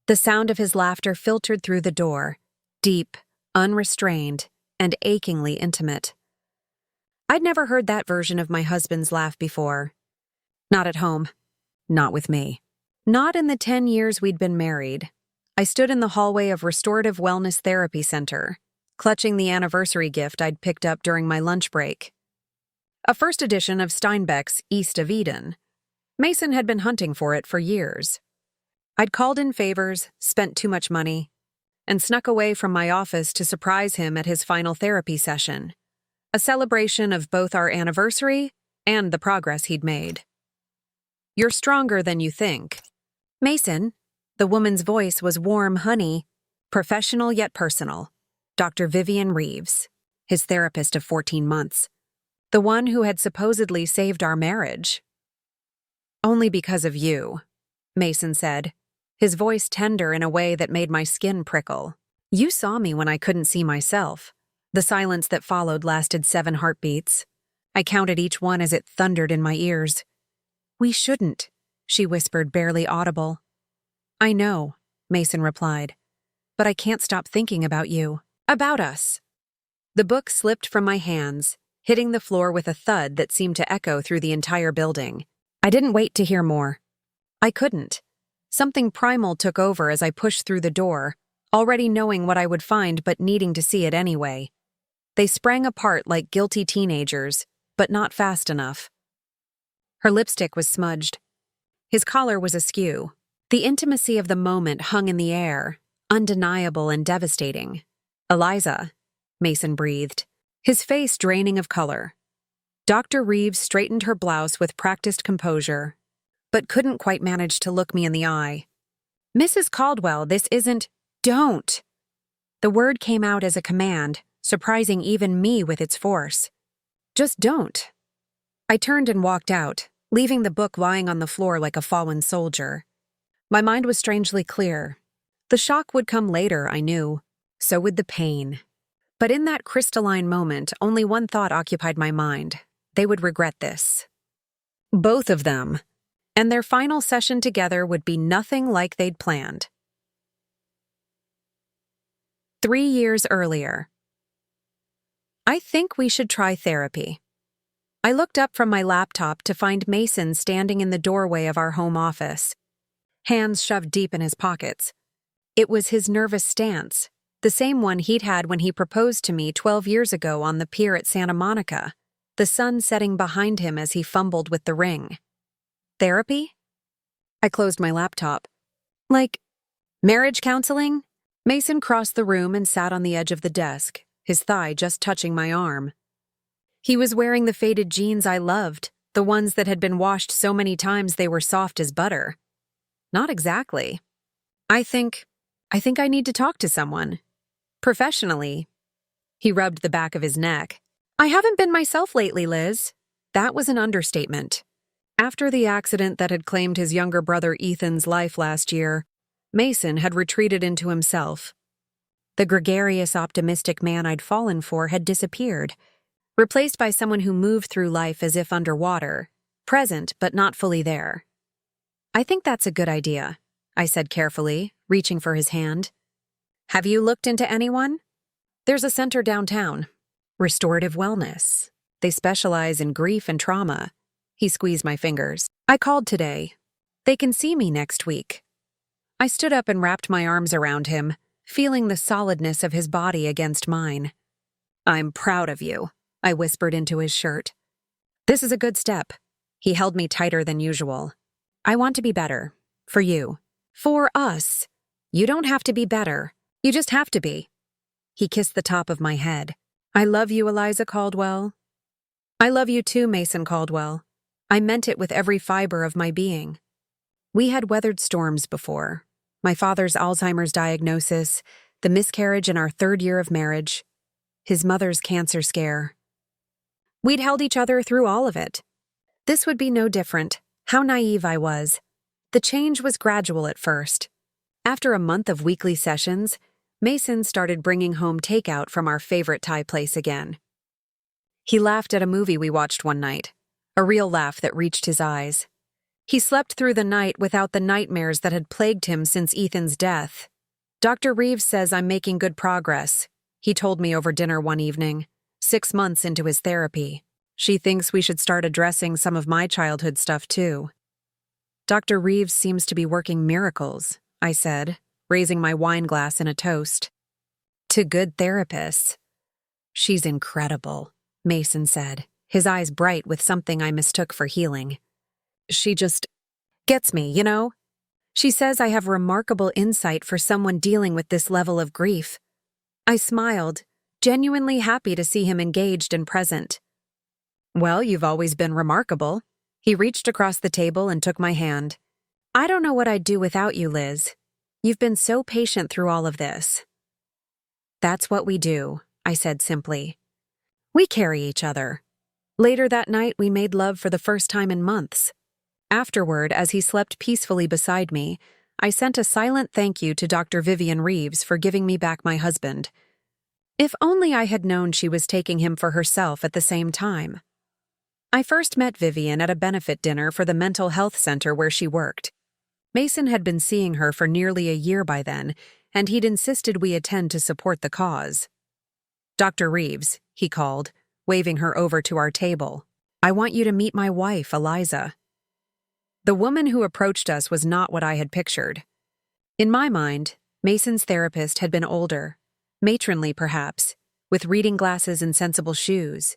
The sound of his laughter filtered through the door, deep, unrestrained, and achingly intimate. I'd never heard that version of my husband's laugh before. Not at home. Not with me. Not in the 10 years we'd been married. I stood in the hallway of Restorative Wellness Therapy Center, clutching the anniversary gift I'd picked up during my lunch break. A first edition of Steinbeck's East of Eden. Mason had been hunting for it for years. I'd called in favors, spent too much money, and snuck away from my office to surprise him at his final therapy session, a celebration of both our anniversary and the progress he'd made. "You're stronger than you think." "Mason," the woman's voice was warm honey, professional yet personal. Dr. Vivian Reeves, his therapist of 14 months, the one who had supposedly saved our marriage. "Only because of you," Mason said, his voice tender in a way that made my skin prickle. "You saw me when I couldn't see myself." The silence that followed lasted 7 heartbeats. I counted each one as it thundered in my ears. "We shouldn't," she whispered, barely audible. "I know," Mason replied, "but I can't stop thinking about you. About us." The book slipped from my hands, hitting the floor with a thud that seemed to echo through the entire building. I didn't wait to hear more. I couldn't. Something primal took over as I pushed through the door, already knowing what I would find but needing to see it anyway. They sprang apart like guilty teenagers, but not fast enough. Her lipstick was smudged. His collar was askew. The intimacy of the moment hung in the air, undeniable and devastating. "Eliza," Mason breathed, his face draining of color. Dr. Reeves straightened her blouse with practiced composure, but couldn't quite manage to look me in the eye. "Mrs. Caldwell, this isn't—" "Don't!" The word came out as a command, surprising even me with its force. "Just don't." I turned and walked out, leaving the book lying on the floor like a fallen soldier. My mind was strangely clear. The shock would come later, I knew. So would the pain. But in that crystalline moment, only one thought occupied my mind. They would regret this. Both of them. And their final session together would be nothing like they'd planned. 3 years earlier. "I think we should try therapy." I looked up from my laptop to find Mason standing in the doorway of our home office, hands shoved deep in his pockets. It was his nervous stance, the same one he'd had when he proposed to me 12 years ago on the pier at Santa Monica, the sun setting behind him as he fumbled with the ring. "Therapy?" I closed my laptop. "Like, marriage counseling?" Mason crossed the room and sat on the edge of the desk, his thigh just touching my arm. He was wearing the faded jeans I loved, the ones that had been washed so many times they were soft as butter. "Not exactly. I think I need to talk to someone. Professionally." He rubbed the back of his neck. "I haven't been myself lately, Liz." That was an understatement. After the accident that had claimed his younger brother Ethan's life last year, Mason had retreated into himself. The gregarious, optimistic man I'd fallen for had disappeared, replaced by someone who moved through life as if underwater, present but not fully there. "I think that's a good idea," I said carefully, reaching for his hand. "Have you looked into anyone?" "There's a center downtown. Restorative Wellness. They specialize in grief and trauma." He squeezed my fingers. "I called today. They can see me next week." I stood up and wrapped my arms around him, feeling the solidness of his body against mine. "I'm proud of you," I whispered into his shirt. "This is a good step." He held me tighter than usual. "I want to be better. For you. For us. You don't have to be better. You just have to be." He kissed the top of my head. "I love you, Eliza Caldwell." "I love you too, Mason Caldwell." I meant it with every fiber of my being. We had weathered storms before. My father's Alzheimer's diagnosis, the miscarriage in our 3rd year of marriage, his mother's cancer scare. We'd held each other through all of it. This would be no different. How naive I was. The change was gradual at first. After a month of weekly sessions, Mason started bringing home takeout from our favorite Thai place again. He laughed at a movie we watched one night, a real laugh that reached his eyes. He slept through the night without the nightmares that had plagued him since Ethan's death. Dr. Reeves says I'm making good progress, he told me over dinner one evening, 6 months into his therapy. She thinks we should start addressing some of my childhood stuff too. Dr. Reeves seems to be working miracles, I said, raising my wine glass in a toast. To good therapists. She's incredible, Mason said, his eyes bright with something I mistook for healing. She just gets me, you know? She says I have remarkable insight for someone dealing with this level of grief. I smiled, genuinely happy to see him engaged and present. Well, you've always been remarkable. He reached across the table and took my hand. I don't know what I'd do without you, Liz. You've been so patient through all of this. That's what we do, I said simply. We carry each other. Later that night, we made love for the first time in months. Afterward, as he slept peacefully beside me, I sent a silent thank you to Dr. Vivian Reeves for giving me back my husband. If only I had known she was taking him for herself at the same time. I first met Vivian at a benefit dinner for the mental health center where she worked. Mason had been seeing her for nearly a year by then, and he'd insisted we attend to support the cause. Dr. Reeves, he called, waving her over to our table. I want you to meet my wife, Eliza. The woman who approached us was not what I had pictured. In my mind, Mason's therapist had been older, matronly perhaps, with reading glasses and sensible shoes.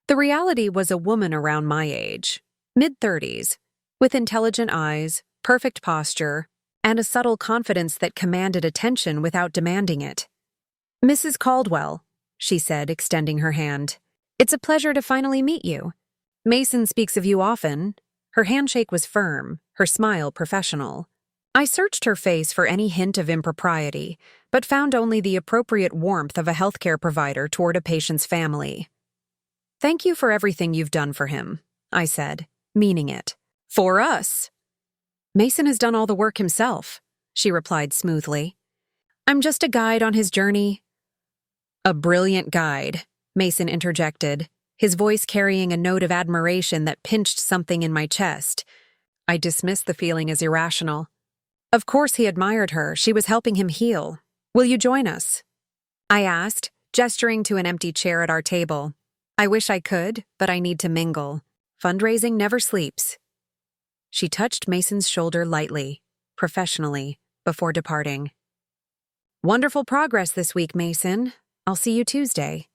The reality was a woman around my age, mid-30s, with intelligent eyes, perfect posture, and a subtle confidence that commanded attention without demanding it. Mrs. Caldwell, she said, extending her hand. It's a pleasure to finally meet you. Mason speaks of you often. Her handshake was firm, her smile professional. I searched her face for any hint of impropriety, but found only the appropriate warmth of a healthcare provider toward a patient's family. Thank you for everything you've done for him, I said, meaning it. For us. Mason has done all the work himself, she replied smoothly. I'm just a guide on his journey. A brilliant guide, Mason interjected, his voice carrying a note of admiration that pinched something in my chest. I dismissed the feeling as irrational. Of course he admired her. She was helping him heal. Will you join us? I asked, gesturing to an empty chair at our table. I wish I could, but I need to mingle. Fundraising never sleeps. She touched Mason's shoulder lightly, professionally, before departing. Wonderful progress this week, Mason. I'll see you Tuesday.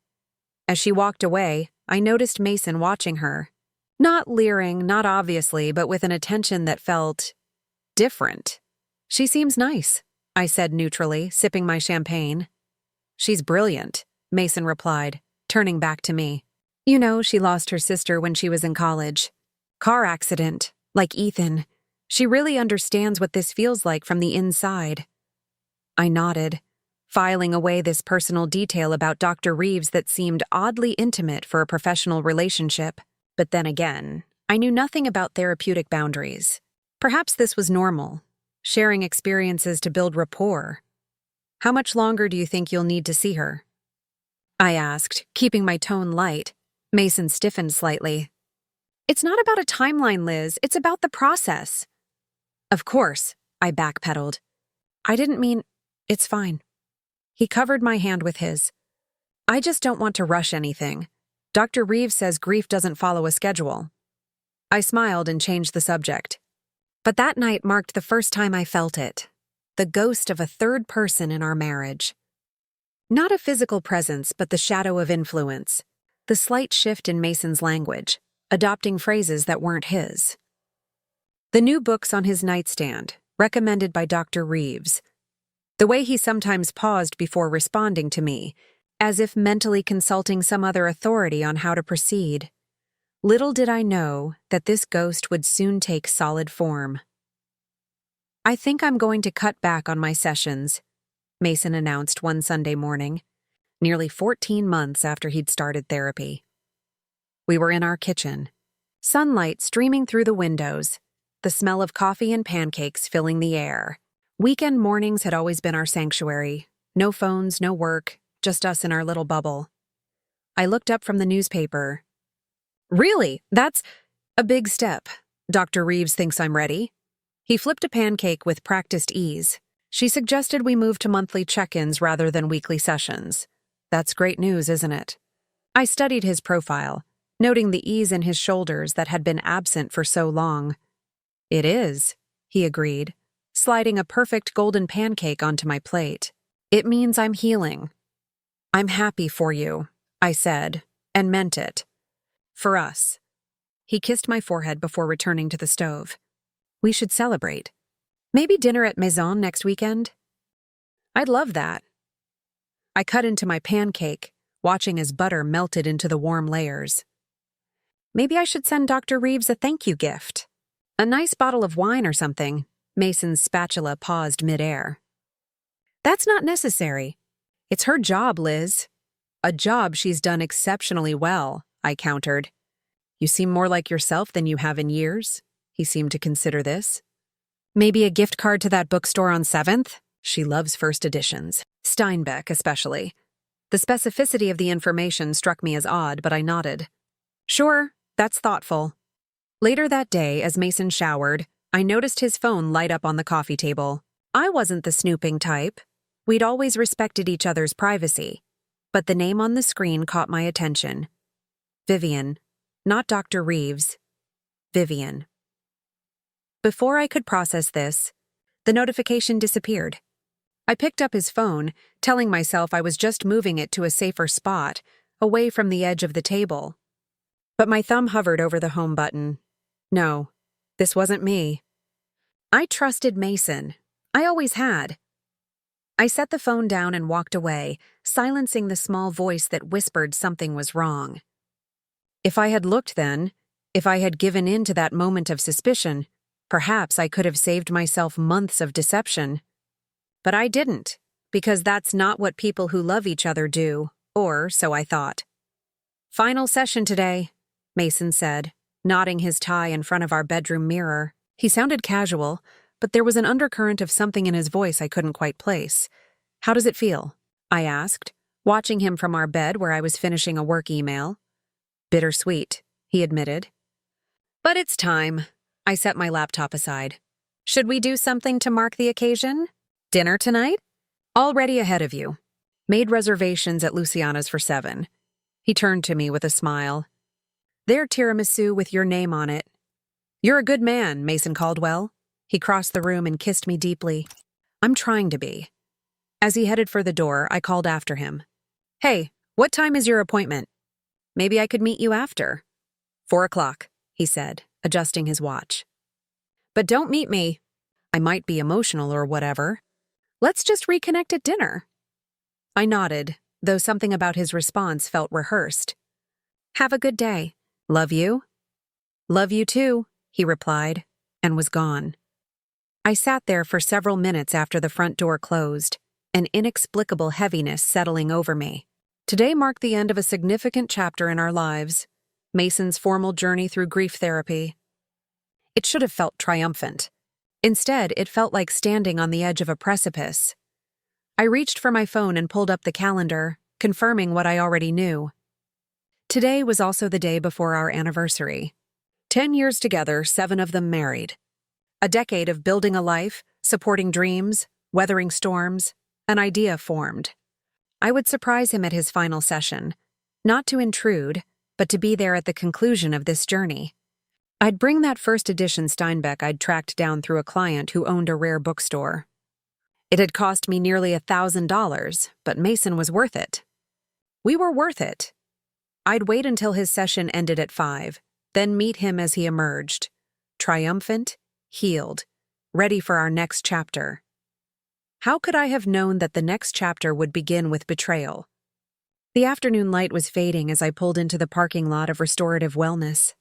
As she walked away, I noticed Mason watching her. Not leering, not obviously, but with an attention that felt different. She seems nice, I said neutrally, sipping my champagne. She's brilliant, Mason replied, turning back to me. You know, she lost her sister when she was in college. Car accident, like Ethan. She really understands what this feels like from the inside. I nodded, filing away this personal detail about Dr. Reeves that seemed oddly intimate for a professional relationship. But then again, I knew nothing about therapeutic boundaries. Perhaps this was normal, sharing experiences to build rapport. How much longer do you think you'll need to see her? I asked, keeping my tone light. Mason stiffened slightly. It's not about a timeline, Liz. It's about the process. Of course, I backpedaled. I didn't mean, it's fine. He covered my hand with his. I just don't want to rush anything. Dr. Reeves says grief doesn't follow a schedule. I smiled and changed the subject. But that night marked the first time I felt it. The ghost of a third person in our marriage. Not a physical presence, but the shadow of influence. The slight shift in Mason's language, adopting phrases that weren't his. The new books on his nightstand, recommended by Dr. Reeves. The way he sometimes paused before responding to me, as if mentally consulting some other authority on how to proceed. Little did I know that this ghost would soon take solid form. I think I'm going to cut back on my sessions, Mason announced one Sunday morning, nearly 14 months after he'd started therapy. We were in our kitchen, sunlight streaming through the windows, the smell of coffee and pancakes filling the air. Weekend mornings had always been our sanctuary. No phones, no work, just us in our little bubble. I looked up from the newspaper. Really? That's a big step, Dr. Reeves thinks I'm ready. He flipped a pancake with practiced ease. She suggested we move to monthly check-ins rather than weekly sessions. That's great news, isn't it? I studied his profile, noting the ease in his shoulders that had been absent for so long. It is, he agreed, sliding a perfect golden pancake onto my plate. It means I'm healing. I'm happy for you, I said, and meant it. For us. He kissed my forehead before returning to the stove. We should celebrate. Maybe dinner at Maison next weekend? I'd love that. I cut into my pancake, watching as butter melted into the warm layers. Maybe I should send Dr. Reeves a thank you gift. A nice bottle of wine or something. Mason's spatula paused midair. That's not necessary. It's her job, Liz. A job she's done exceptionally well, I countered. You seem more like yourself than you have in years. He seemed to consider this. Maybe a gift card to that bookstore on 7th? She loves first editions. Steinbeck, especially. The specificity of the information struck me as odd, but I nodded. Sure, that's thoughtful. Later that day, as Mason showered, I noticed his phone light up on the coffee table. I wasn't the snooping type. We'd always respected each other's privacy. But the name on the screen caught my attention. Vivian. Not Dr. Reeves. Vivian. Before I could process this, the notification disappeared. I picked up his phone, telling myself I was just moving it to a safer spot, away from the edge of the table. But my thumb hovered over the home button. No, this wasn't me. I trusted Mason. I always had. I set the phone down and walked away, silencing the small voice that whispered something was wrong. If I had looked then, if I had given in to that moment of suspicion, perhaps I could have saved myself months of deception. But I didn't, because that's not what people who love each other do, or so I thought. Final session today, Mason said, nodding his tie in front of our bedroom mirror. He sounded casual, but there was an undercurrent of something in his voice I couldn't quite place. How does it feel? I asked, watching him from our bed where I was finishing a work email. Bittersweet, he admitted. But it's time. I set my laptop aside. Should we do something to mark the occasion? Dinner tonight? Already ahead of you. Made reservations at Luciana's for 7. He turned to me with a smile. Their tiramisu with your name on it. You're a good man, Mason Caldwell. He crossed the room and kissed me deeply. I'm trying to be. As he headed for the door, I called after him. Hey, what time is your appointment? Maybe I could meet you after. 4 o'clock, he said, adjusting his watch. But don't meet me. I might be emotional or whatever. Let's just reconnect at dinner. I nodded, though something about his response felt rehearsed. Have a good day. Love you. Love you too, he replied, and was gone. I sat there for several minutes after the front door closed, an inexplicable heaviness settling over me. Today marked the end of a significant chapter in our lives, Mason's formal journey through grief therapy. It should have felt triumphant. Instead, it felt like standing on the edge of a precipice. I reached for my phone and pulled up the calendar, confirming what I already knew. Today was also the day before our anniversary. 10 years together, 7 of them married. A decade of building a life, supporting dreams, weathering storms, an idea formed. I would surprise him at his final session, not to intrude, but to be there at the conclusion of this journey. I'd bring that first edition Steinbeck I'd tracked down through a client who owned a rare bookstore. It had cost me nearly $1,000, but Mason was worth it. We were worth it. I'd wait until his session ended at 5, then meet him as he emerged, triumphant, healed, ready for our next chapter. How could I have known that the next chapter would begin with betrayal? The afternoon light was fading as I pulled into the parking lot of Restorative Wellness.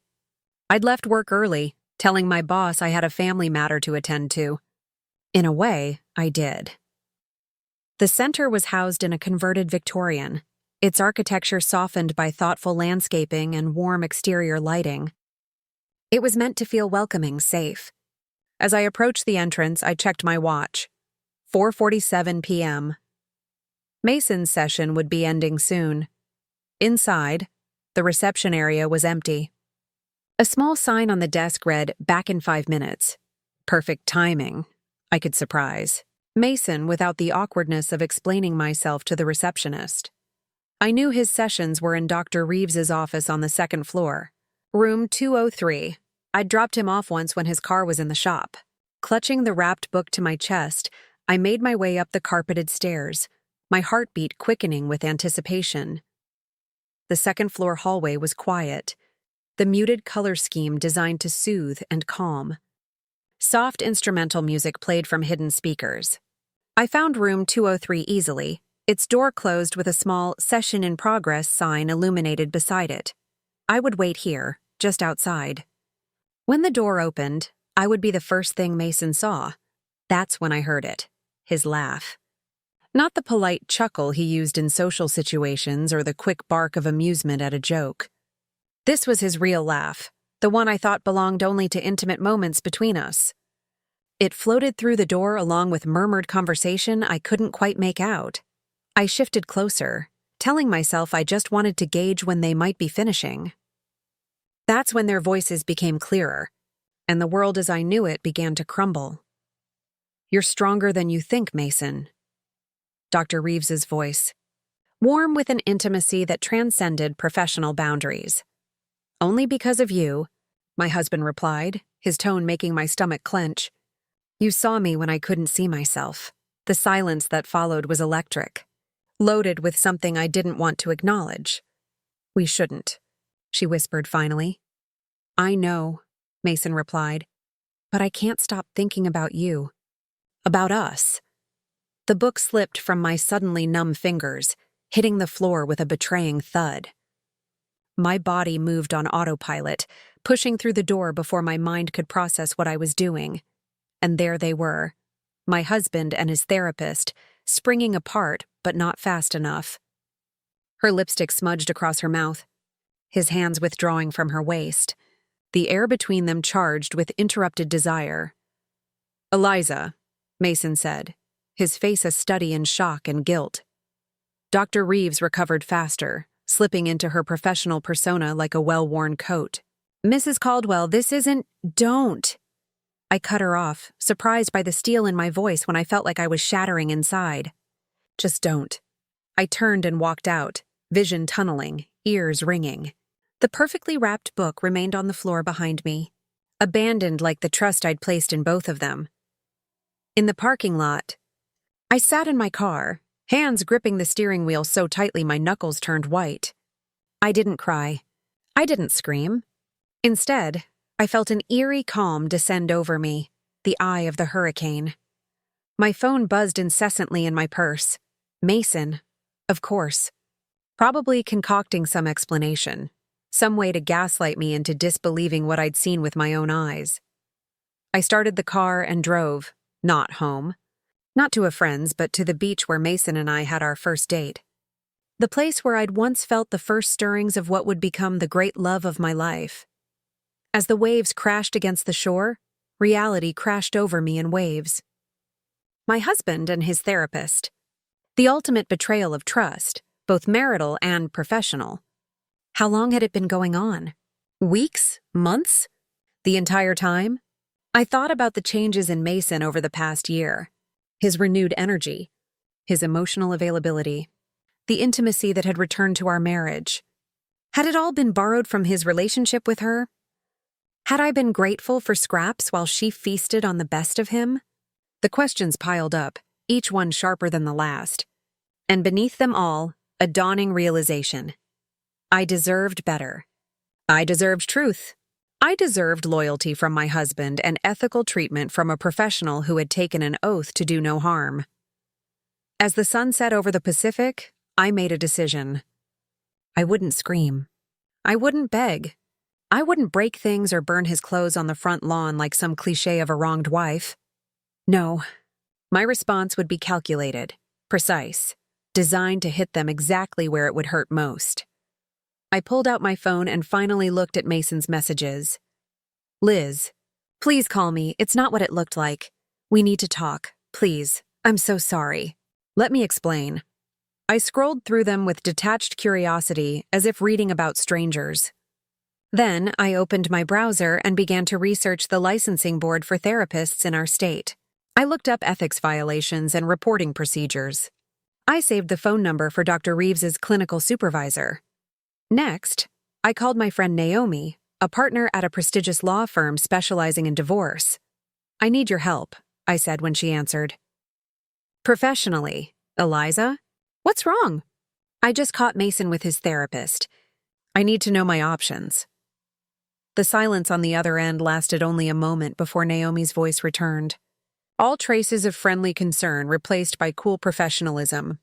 I'd left work early, telling my boss I had a family matter to attend to. In a way, I did. The center was housed in a converted Victorian, its architecture softened by thoughtful landscaping and warm exterior lighting. It was meant to feel welcoming, safe. As I approached the entrance, I checked my watch. 4:47 p.m. Mason's session would be ending soon. Inside, the reception area was empty. A small sign on the desk read, "Back in 5 minutes." Perfect timing. I could surprise Mason without the awkwardness of explaining myself to the receptionist. I knew his sessions were in Dr. Reeves's office on the second floor. Room 203. I'd dropped him off once when his car was in the shop. Clutching the wrapped book to my chest, I made my way up the carpeted stairs, my heartbeat quickening with anticipation. The second-floor hallway was quiet, the muted color scheme designed to soothe and calm. Soft instrumental music played from hidden speakers. I found room 203 easily, its door closed with a small "Session in Progress" sign illuminated beside it. I would wait here, just outside. When the door opened, I would be the first thing Mason saw. That's when I heard it, his laugh. Not the polite chuckle he used in social situations or the quick bark of amusement at a joke. This was his real laugh, the one I thought belonged only to intimate moments between us. It floated through the door along with murmured conversation I couldn't quite make out. I shifted closer, telling myself I just wanted to gauge when they might be finishing. That's when their voices became clearer, and the world as I knew it began to crumble. "You're stronger than you think, Mason." Dr. Reeves's voice, warm with an intimacy that transcended professional boundaries. "Only because of you," my husband replied, his tone making my stomach clench. "You saw me when I couldn't see myself." The silence that followed was electric, loaded with something I didn't want to acknowledge. "We shouldn't," she whispered finally. "I know," Mason replied, "but I can't stop thinking about you. About us." The book slipped from my suddenly numb fingers, hitting the floor with a betraying thud. My body moved on autopilot, pushing through the door before my mind could process what I was doing. And there they were, my husband and his therapist, springing apart but not fast enough. Her lipstick smudged across her mouth, his hands withdrawing from her waist, the air between them charged with interrupted desire. "Eliza," Mason said, his face a study in shock and guilt. Dr. Reeves recovered faster, slipping into her professional persona like a well-worn coat. "Mrs. Caldwell, this isn't—" "Don't!" I cut her off, surprised by the steel in my voice when I felt like I was shattering inside. "Just don't." I turned and walked out, vision tunneling, ears ringing. The perfectly wrapped book remained on the floor behind me, abandoned like the trust I'd placed in both of them. In the parking lot, I sat in my car, hands gripping the steering wheel so tightly my knuckles turned white. I didn't cry. I didn't scream. Instead, I felt an eerie calm descend over me, the eye of the hurricane. My phone buzzed incessantly in my purse. Mason, of course. Probably concocting some explanation, some way to gaslight me into disbelieving what I'd seen with my own eyes. I started the car and drove, not home. Not to a friend's, but to the beach where Mason and I had our first date. The place where I'd once felt the first stirrings of what would become the great love of my life. As the waves crashed against the shore, reality crashed over me in waves. My husband and his therapist. The ultimate betrayal of trust, both marital and professional. How long had it been going on? Weeks? Months? The entire time? I thought about the changes in Mason over the past year. His renewed energy, his emotional availability, the intimacy that had returned to our marriage. Had it all been borrowed from his relationship with her? Had I been grateful for scraps while she feasted on the best of him? The questions piled up, each one sharper than the last. And beneath them all, a dawning realization. I deserved better. I deserved truth. I deserved loyalty from my husband and ethical treatment from a professional who had taken an oath to do no harm. As the sun set over the Pacific, I made a decision. I wouldn't scream. I wouldn't beg. I wouldn't break things or burn his clothes on the front lawn like some cliché of a wronged wife. No. My response would be calculated, precise, designed to hit them exactly where it would hurt most. I pulled out my phone and finally looked at Mason's messages. "Liz, please call me. It's not what it looked like. We need to talk. Please. I'm so sorry. Let me explain." I scrolled through them with detached curiosity, as if reading about strangers. Then I opened my browser and began to research the licensing board for therapists in our state. I looked up ethics violations and reporting procedures. I saved the phone number for Dr. Reeves's clinical supervisor. Next, I called my friend Naomi, a partner at a prestigious law firm specializing in divorce. "I need your help," I said when she answered. "Professionally, Eliza? What's wrong?" "I just caught Mason with his therapist. I need to know my options." The silence on the other end lasted only a moment before Naomi's voice returned. All traces of friendly concern replaced by cool professionalism.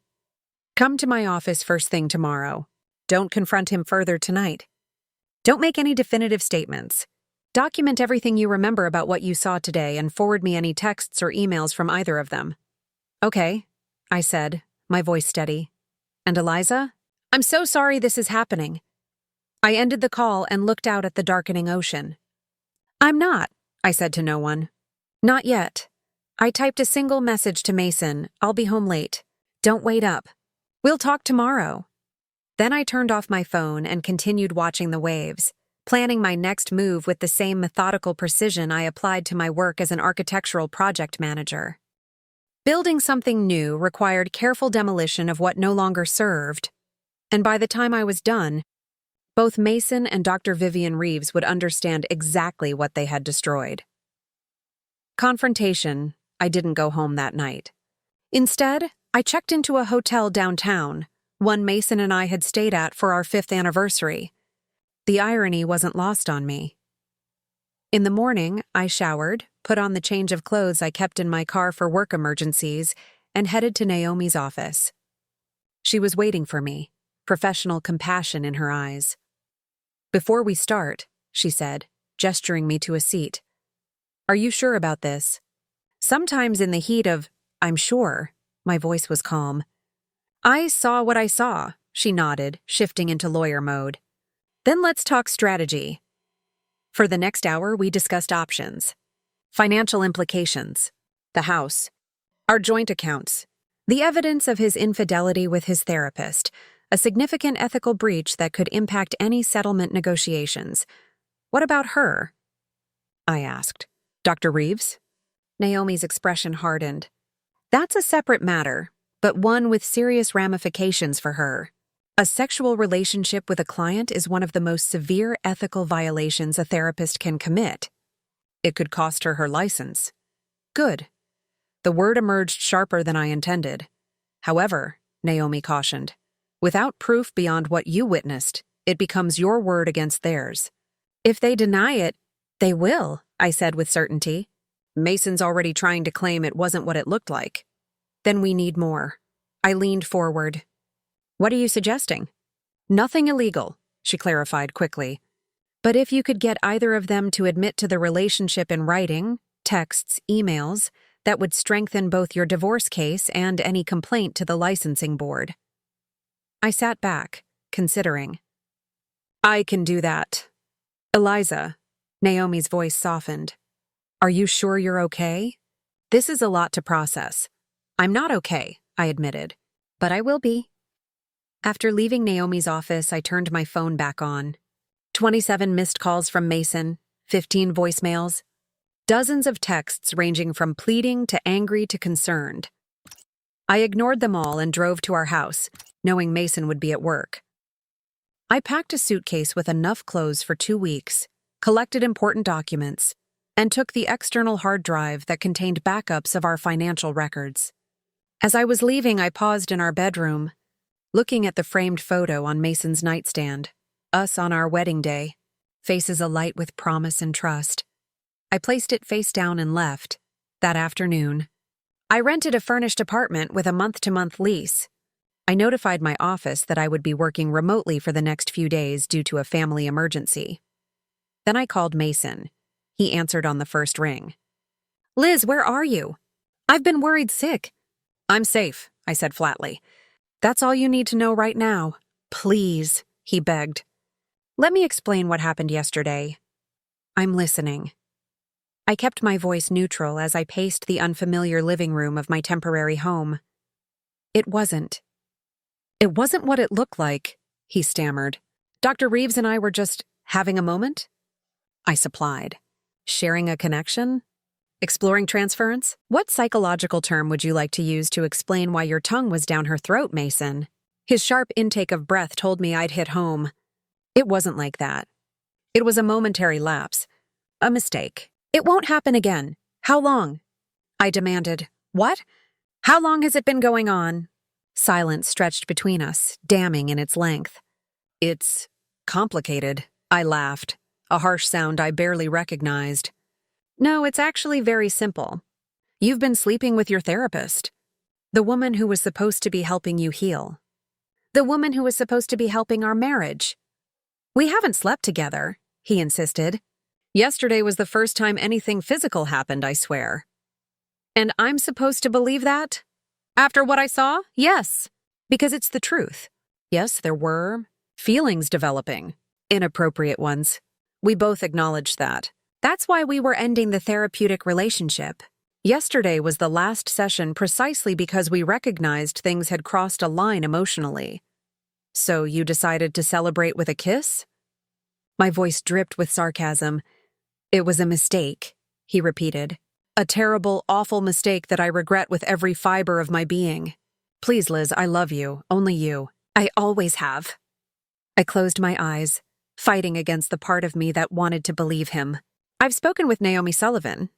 "Come to my office first thing tomorrow. Don't confront him further tonight. Don't make any definitive statements. Document everything you remember about what you saw today and forward me any texts or emails from either of them." "Okay," I said, my voice steady. "And Eliza? I'm so sorry this is happening." I ended the call and looked out at the darkening ocean. "I'm not," I said to no one. "Not yet." I typed a single message to Mason, "I'll be home late. Don't wait up. We'll talk tomorrow." Then I turned off my phone and continued watching the waves, planning my next move with the same methodical precision I applied to my work as an architectural project manager. Building something new required careful demolition of what no longer served, and by the time I was done, both Mason and Dr. Vivian Reeves would understand exactly what they had destroyed. Confrontation, I didn't go home that night. Instead, I checked into a hotel downtown, one Mason and I had stayed at for our 5th anniversary. The irony wasn't lost on me. In the morning, I showered, put on the change of clothes I kept in my car for work emergencies, and headed to Naomi's office. She was waiting for me, professional compassion in her eyes. "Before we start," she said, gesturing me to a seat, "are you sure about this?" Sometimes in the heat of, "I'm sure," my voice was calm. "I saw what I saw," she nodded, shifting into lawyer mode. "Then let's talk strategy." For the next hour, we discussed options, financial implications, the house, our joint accounts, the evidence of his infidelity with his therapist, a significant ethical breach that could impact any settlement negotiations. "What about her?" I asked. "Dr. Reeves?" Naomi's expression hardened. "That's a separate matter, but one with serious ramifications for her. A sexual relationship with a client is one of the most severe ethical violations a therapist can commit. It could cost her her license." "Good." The word emerged sharper than I intended. "However," Naomi cautioned, "without proof beyond what you witnessed, it becomes your word against theirs." "If they deny it, they will," I said with certainty. "Mason's already trying to claim it wasn't what it looked like." "Then we need more." I leaned forward. "What are you suggesting?" "Nothing illegal," she clarified quickly. "But if you could get either of them to admit to the relationship in writing, texts, emails, that would strengthen both your divorce case and any complaint to the licensing board." I sat back, considering. "I can do that." "Eliza," Naomi's voice softened. "Are you sure you're okay? This is a lot to process." "I'm not okay," I admitted, "but I will be." After leaving Naomi's office, I turned my phone back on. 27 missed calls from Mason, 15 voicemails, dozens of texts ranging from pleading to angry to concerned. I ignored them all and drove to our house, knowing Mason would be at work. I packed a suitcase with enough clothes for 2 weeks, collected important documents, and took the external hard drive that contained backups of our financial records. As I was leaving, I paused in our bedroom, looking at the framed photo on Mason's nightstand, us on our wedding day, faces alight with promise and trust. I placed it face down and left. That afternoon, I rented a furnished apartment with a month-to-month lease. I notified my office that I would be working remotely for the next few days due to a family emergency. Then I called Mason. He answered on the first ring. "Liz, where are you? I've been worried sick." "I'm safe," I said flatly. "That's all you need to know right now." "Please," he begged. "Let me explain what happened yesterday." "I'm listening." I kept my voice neutral as I paced the unfamiliar living room of my temporary home. It wasn't what it looked like," he stammered. "Dr. Reeves and I were just Having a moment? I supplied. Sharing a connection? Exploring transference? What psychological term would you like to use to explain why your tongue was down her throat, Mason? His sharp intake of breath told me I'd hit home. It wasn't like that. It was a momentary lapse. A mistake. It won't happen again. How long? I demanded. What? How long has it been going on? Silence stretched between us, damning in its length. It's complicated, I laughed, a harsh sound I barely recognized. No, it's actually very simple. You've been sleeping with your therapist. The woman who was supposed to be helping you heal. The woman who was supposed to be helping our marriage. We haven't slept together, he insisted. Yesterday was the first time anything physical happened, I swear. And I'm supposed to believe that? After what I saw? Yes. Because it's the truth. Yes, there were feelings developing. Inappropriate ones. We both acknowledged that. That's why we were ending the therapeutic relationship. Yesterday was the last session precisely because we recognized things had crossed a line emotionally. So you decided to celebrate with a kiss? My voice dripped with sarcasm. It was a mistake, he repeated. A terrible, awful mistake that I regret with every fiber of my being. Please, Liz, I love you, only you. I always have. I closed my eyes, fighting against the part of me that wanted to believe him. I've spoken with Naomi Sullivan.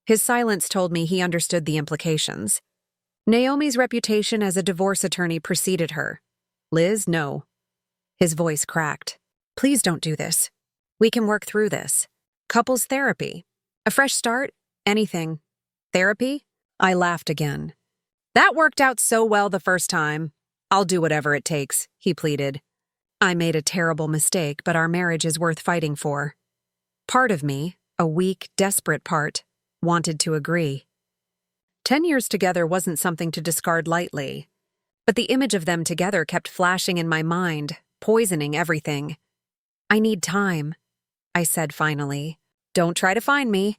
His silence told me he understood the implications. Naomi's reputation as a divorce attorney preceded her. Liz, no. His voice cracked. Please don't do this. We can work through this. Couples therapy. A fresh start? Anything. Therapy? I laughed again. That worked out so well the first time. I'll do whatever it takes, he pleaded. I made a terrible mistake, but our marriage is worth fighting for. Part of me, a weak, desperate part, wanted to agree. 10 years together wasn't something to discard lightly, but the image of them together kept flashing in my mind, poisoning everything. I need time, I said finally. Don't try to find me.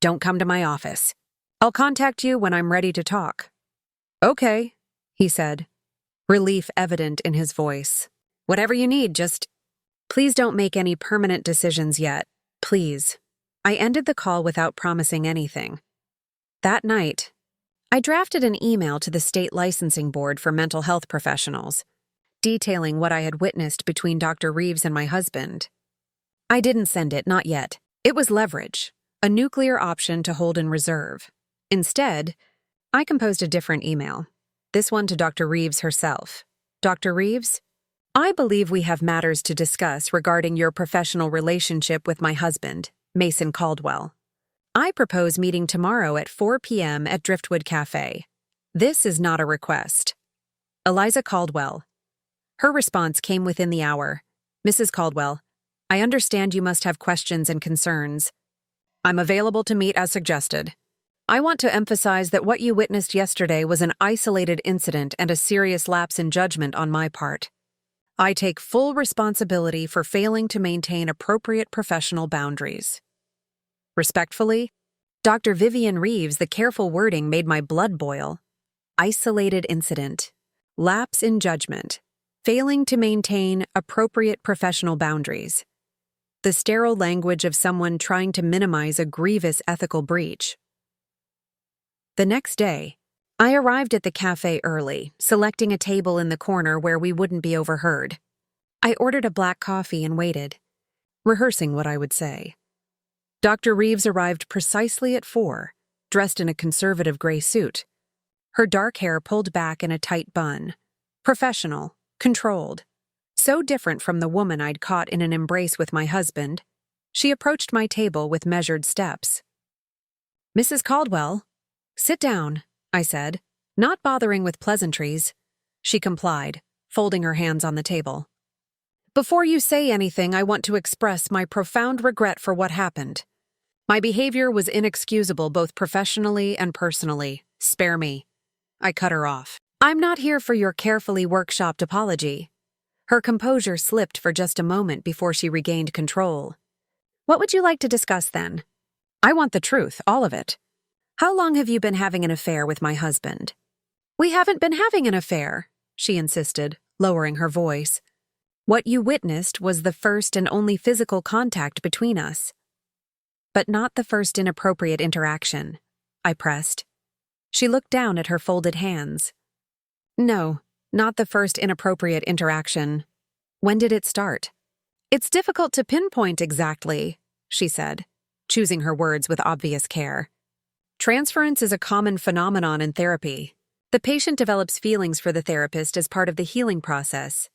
Don't come to my office. I'll contact you when I'm ready to talk. Okay, he said, relief evident in his voice. Whatever you need, just... Please don't make any permanent decisions yet. Please. I ended the call without promising anything. That night, I drafted an email to the state licensing board for mental health professionals, detailing what I had witnessed between Dr. Reeves and my husband. I didn't send it, not yet. It was leverage, a nuclear option to hold in reserve. Instead, I composed a different email, this one to Dr. Reeves herself. Dr. Reeves, I believe we have matters to discuss regarding your professional relationship with my husband, Mason Caldwell. I propose meeting tomorrow at 4 p.m. at Driftwood Cafe. This is not a request. Eliza Caldwell. Her response came within the hour. Mrs. Caldwell, I understand you must have questions and concerns. I'm available to meet as suggested. I want to emphasize that what you witnessed yesterday was an isolated incident and a serious lapse in judgment on my part. I take full responsibility for failing to maintain appropriate professional boundaries. Respectfully, Dr. Vivian Reeves. The careful wording made my blood boil. Isolated incident. Lapse in judgment. Failing to maintain appropriate professional boundaries. The sterile language of someone trying to minimize a grievous ethical breach. The next day, I arrived at the cafe early, selecting a table in the corner where we wouldn't be overheard. I ordered a black coffee and waited, rehearsing what I would say. Dr. Reeves arrived precisely at 4, dressed in a conservative gray suit. Her dark hair pulled back in a tight bun. Professional, controlled. So different from the woman I'd caught in an embrace with my husband, she approached my table with measured steps. Mrs. Caldwell, sit down, I said, not bothering with pleasantries. She complied, folding her hands on the table. Before you say anything, I want to express my profound regret for what happened. My behavior was inexcusable both professionally and personally. Spare me. I cut her off. I'm not here for your carefully workshopped apology. Her composure slipped for just a moment before she regained control. What would you like to discuss then? I want the truth, all of it. How long have you been having an affair with my husband? We haven't been having an affair, she insisted, lowering her voice. What you witnessed was the first and only physical contact between us. But not the first inappropriate interaction, I pressed. She looked down at her folded hands. No, not the first inappropriate interaction. When did it start? It's difficult to pinpoint exactly, she said, choosing her words with obvious care. Transference is a common phenomenon in therapy. The patient develops feelings for the therapist as part of the healing process.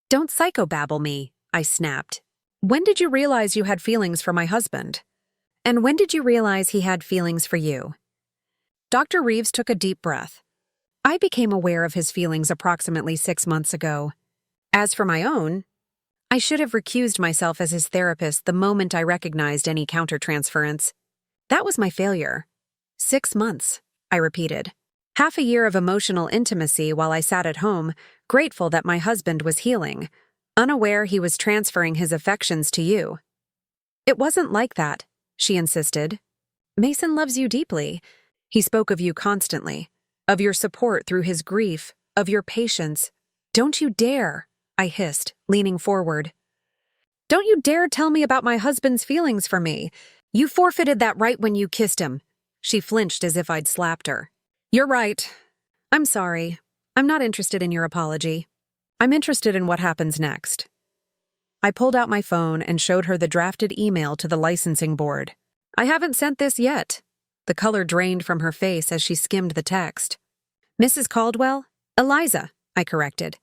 Don't psychobabble me, I snapped. When did you realize you had feelings for my husband? And when did you realize he had feelings for you? Dr. Reeves took a deep breath. I became aware of his feelings approximately 6 months ago. As for my own, I should have recused myself as his therapist the moment I recognized any countertransference. That was my failure. 6 months, I repeated. Half a year of emotional intimacy while I sat at home, grateful that my husband was healing, unaware he was transferring his affections to you. It wasn't like that, she insisted. Mason loves you deeply. He spoke of you constantly, of your support through his grief, of your patience. Don't you dare, I hissed, leaning forward. Don't you dare tell me about my husband's feelings for me. You forfeited that right when you kissed him. She flinched as if I'd slapped her. You're right. I'm sorry. I'm not interested in your apology. I'm interested in what happens next. I pulled out my phone and showed her the drafted email to the licensing board. I haven't sent this yet. The color drained from her face as she skimmed the text. Mrs. Caldwell? Eliza, I corrected.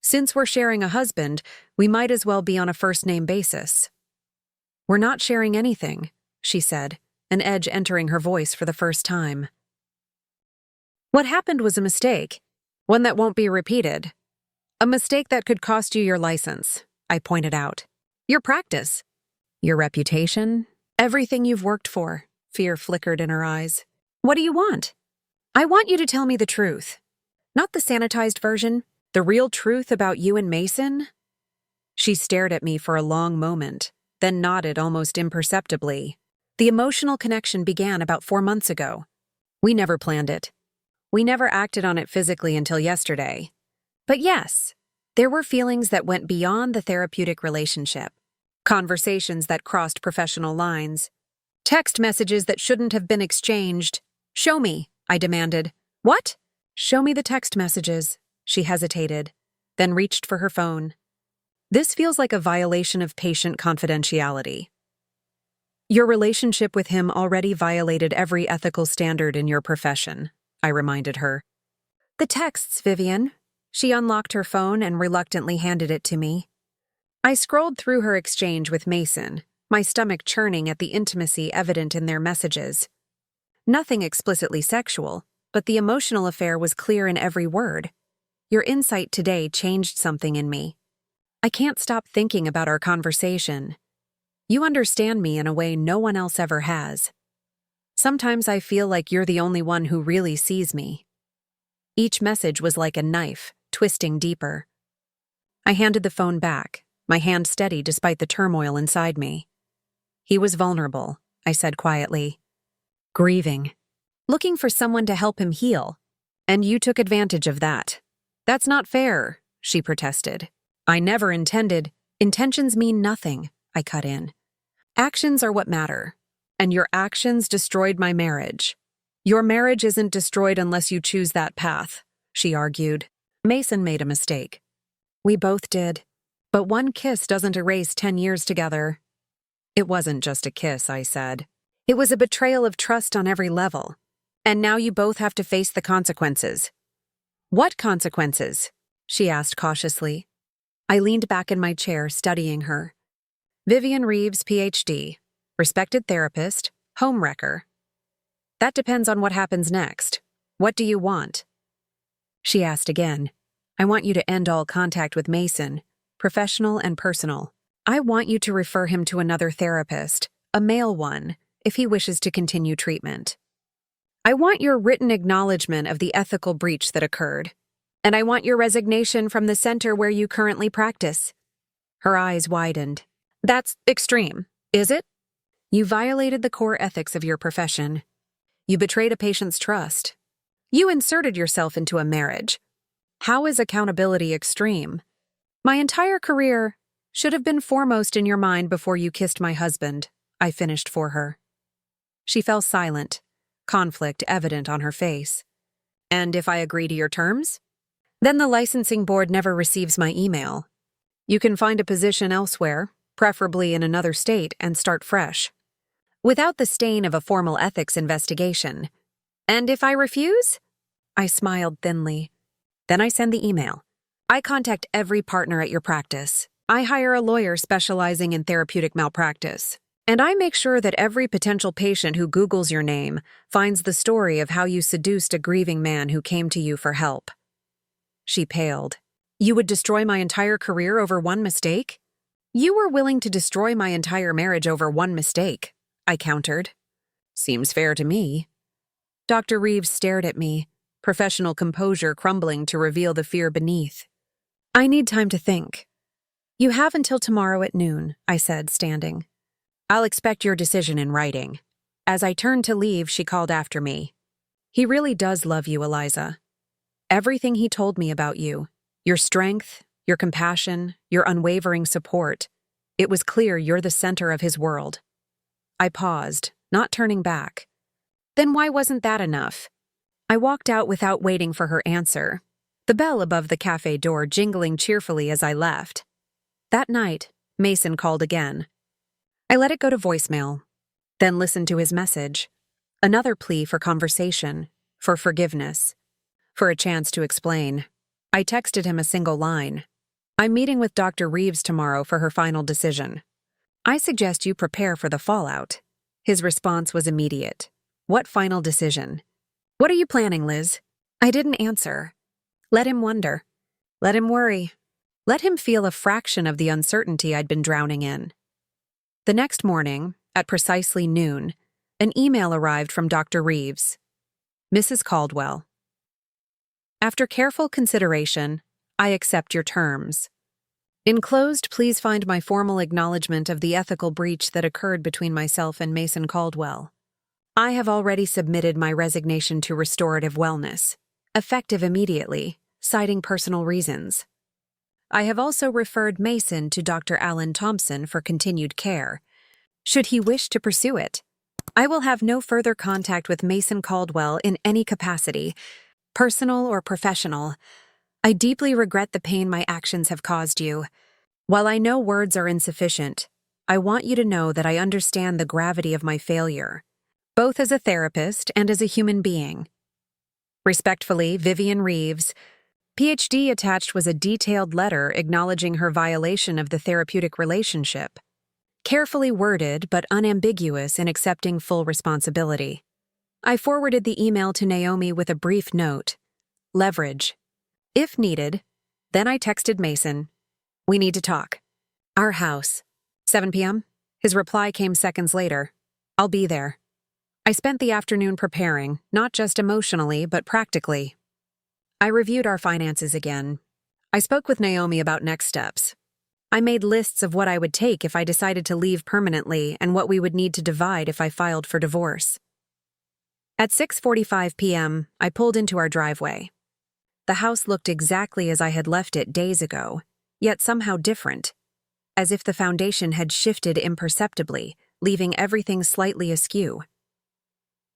Since we're sharing a husband, we might as well be on a first-name basis. We're not sharing anything, she said, an edge entering her voice for the first time. What happened was a mistake, one that won't be repeated. A mistake that could cost you your license, I pointed out. Your practice. Your reputation. Everything you've worked for. Fear flickered in her eyes. What do you want? I want you to tell me the truth. Not the sanitized version, the real truth about you and Mason. She stared at me for a long moment, then nodded almost imperceptibly. The emotional connection began about 4 months ago. We never planned it. We never acted on it physically until yesterday. But yes, there were feelings that went beyond the therapeutic relationship. Conversations that crossed professional lines. Text messages that shouldn't have been exchanged. Show me, I demanded. What? Show me the text messages. She hesitated, then reached for her phone. This feels like a violation of patient confidentiality. Your relationship with him already violated every ethical standard in your profession, I reminded her. The texts, Vivian. She unlocked her phone and reluctantly handed it to me. I scrolled through her exchange with Mason, my stomach churning at the intimacy evident in their messages. Nothing explicitly sexual, but the emotional affair was clear in every word. Your insight today changed something in me. I can't stop thinking about our conversation. You understand me in a way no one else ever has. Sometimes I feel like you're the only one who really sees me. Each message was like a knife, twisting deeper. I handed the phone back, my hand steady despite the turmoil inside me. He was vulnerable, I said quietly. Grieving. Looking for someone to help him heal. And you took advantage of that. That's not fair, she protested. I never intended. Intentions mean nothing, I cut in. Actions are what matter. And your actions destroyed my marriage. Your marriage isn't destroyed unless you choose that path, she argued. Mason made a mistake. We both did. But one kiss doesn't erase 10 years together. It wasn't just a kiss, I said. It was a betrayal of trust on every level. And now you both have to face the consequences. What consequences? She asked cautiously. I leaned back in my chair, studying her. Vivian Reeves, Ph.D., respected therapist, homewrecker. That depends on what happens next. What do you want? She asked again. I want you to end all contact with Mason, professional and personal. I want you to refer him to another therapist, a male one, if he wishes to continue treatment. I want your written acknowledgement of the ethical breach that occurred. And I want your resignation from the center where you currently practice. Her eyes widened. That's extreme, is it? You violated the core ethics of your profession. You betrayed a patient's trust. You inserted yourself into a marriage. How is accountability extreme? My entire career should have been foremost in your mind before you kissed my husband, I finished for her. She fell silent, conflict evident on her face. And if I agree to your terms? Then the licensing board never receives my email. You can find a position elsewhere, preferably in another state, and start fresh, without the stain of a formal ethics investigation. And if I refuse? I smiled thinly. Then I send the email. I contact every partner at your practice. I hire a lawyer specializing in therapeutic malpractice. And I make sure that every potential patient who Googles your name finds the story of how you seduced a grieving man who came to you for help. She paled. You would destroy my entire career over one mistake? You were willing to destroy my entire marriage over one mistake, I countered. Seems fair to me. Dr. Reeves stared at me, professional composure crumbling to reveal the fear beneath. I need time to think. You have until tomorrow at noon, I said, standing. I'll expect your decision in writing. As I turned to leave, she called after me. He really does love you, Eliza. Everything he told me about you, your strength, your compassion, your unwavering support, it was clear you're the center of his world. I paused, not turning back. Then why wasn't that enough? I walked out without waiting for her answer, the bell above the cafe door jingling cheerfully as I left. That night, Mason called again. I let it go to voicemail, then listened to his message. Another plea for conversation, for forgiveness, for a chance to explain. I texted him a single line. I'm meeting with Dr. Reeves tomorrow for her final decision. I suggest you prepare for the fallout. His response was immediate. What final decision? What are you planning, Liz? I didn't answer. Let him wonder. Let him worry. Let him feel a fraction of the uncertainty I'd been drowning in. The next morning, at precisely noon, an email arrived from Dr. Reeves. Mrs. Caldwell. After careful consideration, I accept your terms. Enclosed, please find my formal acknowledgement of the ethical breach that occurred between myself and Mason Caldwell. I have already submitted my resignation to restorative wellness, effective immediately, citing personal reasons. I have also referred Mason to Dr. Alan Thompson for continued care, should he wish to pursue it. I will have no further contact with Mason Caldwell in any capacity, personal or professional. I deeply regret the pain my actions have caused you. While I know words are insufficient, I want you to know that I understand the gravity of my failure, both as a therapist and as a human being. Respectfully, Vivian Reeves. PhD attached was a detailed letter acknowledging her violation of the therapeutic relationship, carefully worded but unambiguous in accepting full responsibility. I forwarded the email to Naomi with a brief note. Leverage. If needed. Then I texted Mason. We need to talk. Our house. 7 p.m.? His reply came seconds later. I'll be there. I spent the afternoon preparing, not just emotionally, but practically. I reviewed our finances again. I spoke with Naomi about next steps. I made lists of what I would take if I decided to leave permanently and what we would need to divide if I filed for divorce. At 6:45 p.m., I pulled into our driveway. The house looked exactly as I had left it days ago, yet somehow different, as if the foundation had shifted imperceptibly, leaving everything slightly askew.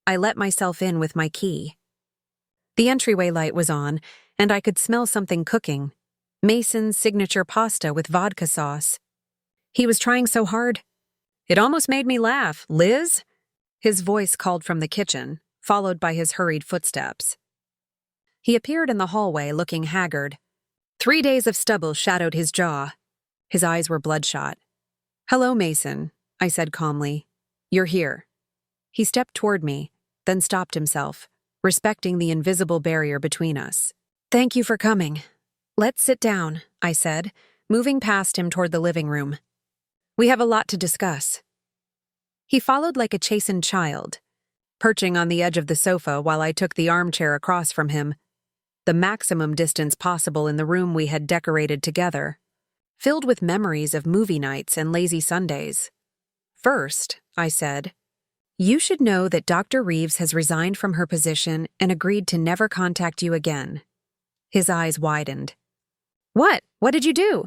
I let myself in with my key. The entryway light was on, and I could smell something cooking. Mason's signature pasta with vodka sauce. He was trying so hard. It almost made me laugh. Liz? His voice called from the kitchen, followed by his hurried footsteps. He appeared in the hallway looking haggard. 3 days of stubble shadowed his jaw. His eyes were bloodshot. Hello, Mason, I said calmly. You're here. He stepped toward me, then stopped himself, respecting the invisible barrier between us. Thank you for coming. Let's sit down, I said, moving past him toward the living room. We have a lot to discuss. He followed like a chastened child, perching on the edge of the sofa while I took the armchair across from him, the maximum distance possible in the room we had decorated together, filled with memories of movie nights and lazy Sundays. First, I said, you should know that Dr. Reeves has resigned from her position and agreed to never contact you again. His eyes widened. What? What did you do?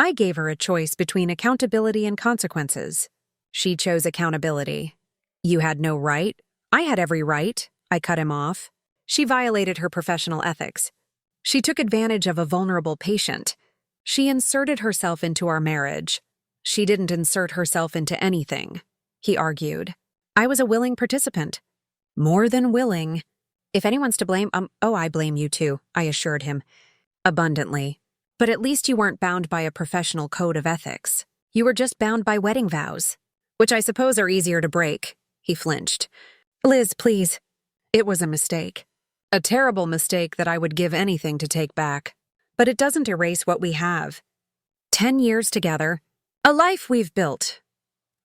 I gave her a choice between accountability and consequences. She chose accountability. You had no right. I had every right. I cut him off. She violated her professional ethics. She took advantage of a vulnerable patient. She inserted herself into our marriage. She didn't insert herself into anything, he argued. I was a willing participant. More than willing. If anyone's to blame, I blame you too, I assured him. Abundantly. But at least you weren't bound by a professional code of ethics. You were just bound by wedding vows, which I suppose are easier to break. He flinched. Liz, please. It was a mistake. A terrible mistake that I would give anything to take back. But it doesn't erase what we have. 10 years together. A life we've built.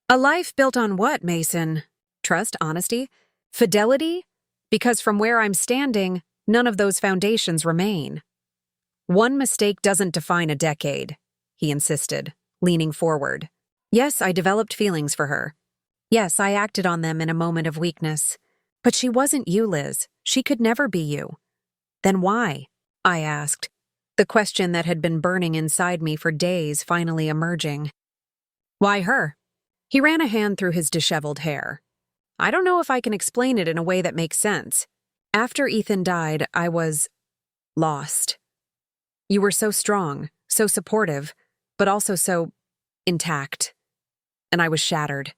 A life built on what, Mason? Trust, honesty, fidelity? Because from where I'm standing, none of those foundations remain. One mistake doesn't define a decade, he insisted, leaning forward. Yes, I developed feelings for her. Yes, I acted on them in a moment of weakness. But she wasn't you, Liz. She could never be you. Then why? I asked, the question that had been burning inside me for days finally emerging. Why her? He ran a hand through his disheveled hair. I don't know if I can explain it in a way that makes sense. After Ethan died, I was lost. You were so strong, so supportive, but also so intact. And I was shattered.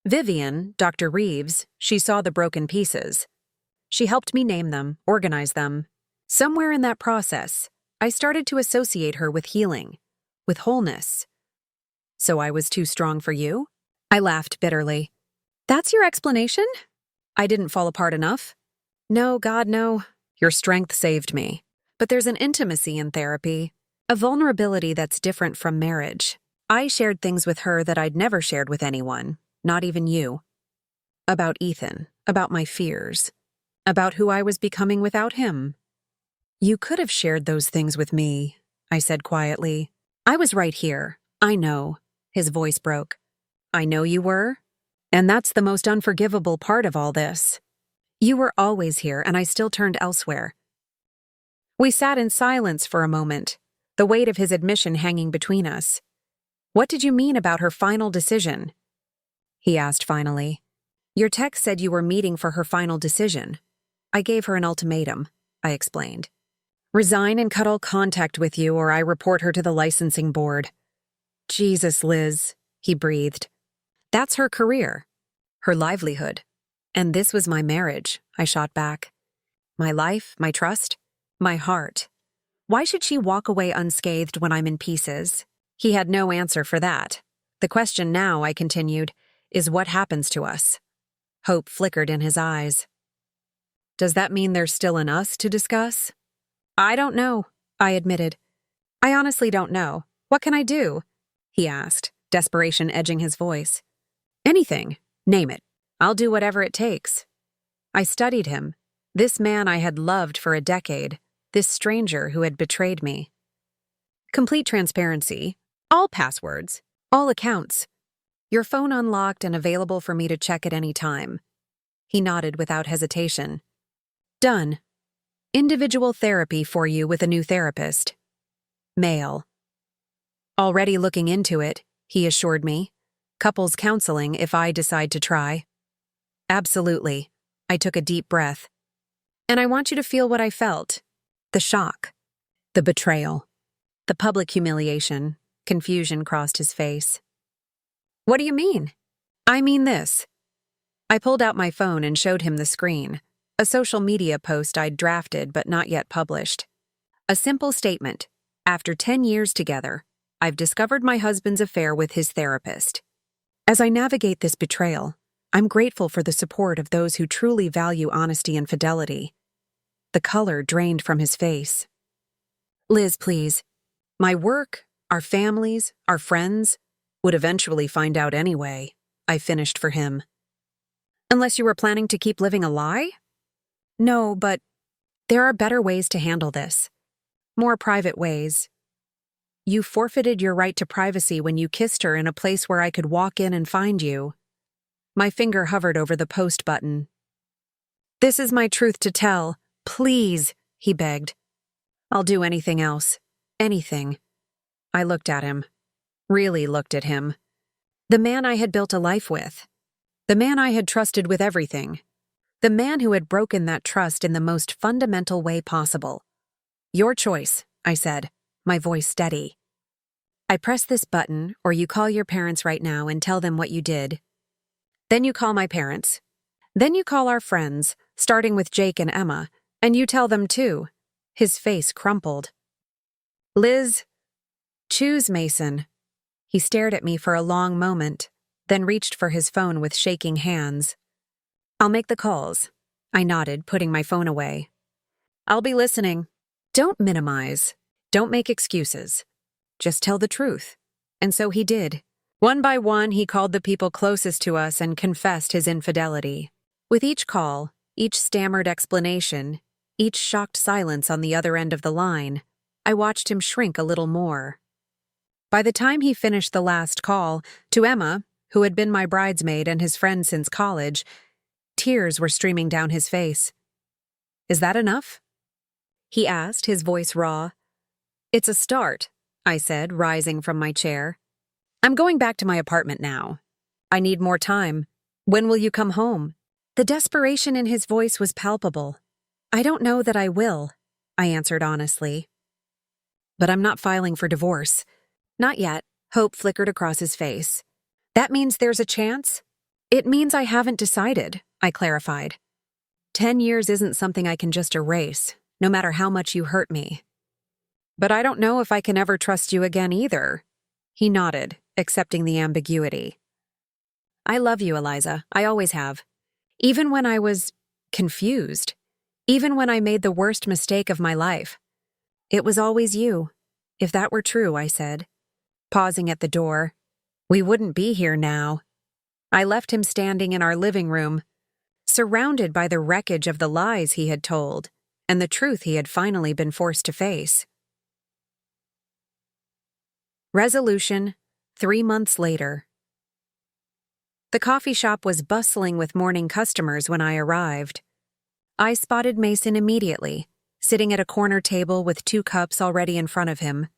Vivian, Dr. Reeves, she saw the broken pieces. She helped me name them, organize them. Somewhere in that process, I started to associate her with healing, with wholeness. So I was too strong for you? I laughed bitterly. That's your explanation? I didn't fall apart enough? No, God, no. Your strength saved me. But there's an intimacy in therapy, a vulnerability that's different from marriage. I shared things with her that I'd never shared with anyone, not even you. About Ethan, about my fears, about who I was becoming without him. You could have shared those things with me, I said quietly. I was right here. I know. His voice broke. I know you were. And that's the most unforgivable part of all this. You were always here, and I still turned elsewhere. We sat in silence for a moment, the weight of his admission hanging between us. What did you mean about her final decision? He asked finally. Your text said you were meeting for her final decision. I gave her an ultimatum, I explained. Resign and cut all contact with you, or I report her to the licensing board. Jesus, Liz, he breathed. That's her career, her livelihood. And this was my marriage, I shot back. My life, my trust, my heart. Why should she walk away unscathed when I'm in pieces? He had no answer for that. The question now, I continued, is what happens to us? Hope flickered in his eyes. Does that mean there's still an us to discuss? I don't know, I admitted. I honestly don't know. What can I do? He asked, desperation edging his voice. Anything. Name it. I'll do whatever it takes. I studied him. This man I had loved for a decade. This stranger who had betrayed me. Complete transparency. All passwords. All accounts. Your phone unlocked and available for me to check at any time. He nodded without hesitation. Done. Individual therapy for you with a new therapist. Male. Already looking into it, he assured me. Couples counseling if I decide to try. Absolutely. I took a deep breath. And I want you to feel what I felt. The shock. The betrayal. The public humiliation. Confusion crossed his face. What do you mean? I mean this. I pulled out my phone and showed him the screen. A social media post I'd drafted but not yet published. A simple statement. After 10 years together, I've discovered my husband's affair with his therapist. As I navigate this betrayal, I'm grateful for the support of those who truly value honesty and fidelity. The color drained from his face. Liz, please. My work, our families, our friends, would eventually find out anyway, I finished for him. Unless you were planning to keep living a lie? No, but there are better ways to handle this. More private ways. You forfeited your right to privacy when you kissed her in a place where I could walk in and find you. My finger hovered over the post button. This is my truth to tell. Please, he begged. I'll do anything else. Anything. I looked at him. Really looked at him. The man I had built a life with. The man I had trusted with everything. The man who had broken that trust in the most fundamental way possible. Your choice, I said, my voice steady. I press this button, or you call your parents right now and tell them what you did. Then you call my parents. Then you call our friends, starting with Jake and Emma, and you tell them too. His face crumpled. Liz, choose Mason. He stared at me for a long moment, then reached for his phone with shaking hands. I'll make the calls. I nodded, putting my phone away. I'll be listening. Don't minimize. Don't make excuses. Just tell the truth. And so he did. One by one, he called the people closest to us and confessed his infidelity. With each call, each stammered explanation, each shocked silence on the other end of the line, I watched him shrink a little more. By the time he finished the last call, to Emma, who had been my bridesmaid and his friend since college, tears were streaming down his face. Is that enough? He asked, his voice raw. It's a start, I said, rising from my chair. I'm going back to my apartment now. I need more time. When will you come home? The desperation in his voice was palpable. I don't know that I will, I answered honestly. But I'm not filing for divorce. Not yet, hope flickered across his face. That means there's a chance? It means I haven't decided, I clarified. 10 years isn't something I can just erase, no matter how much you hurt me. But I don't know if I can ever trust you again either. He nodded, accepting the ambiguity. I love you, Eliza. I always have. Even when I was confused. Even when I made the worst mistake of my life. It was always you. If that were true, I said. Pausing at the door. We wouldn't be here now. I left him standing in our living room, surrounded by the wreckage of the lies he had told, and the truth he had finally been forced to face. Resolution, 3 months later. The coffee shop was bustling with morning customers when I arrived. I spotted Mason immediately, sitting at a corner table with 2 cups already in front of him.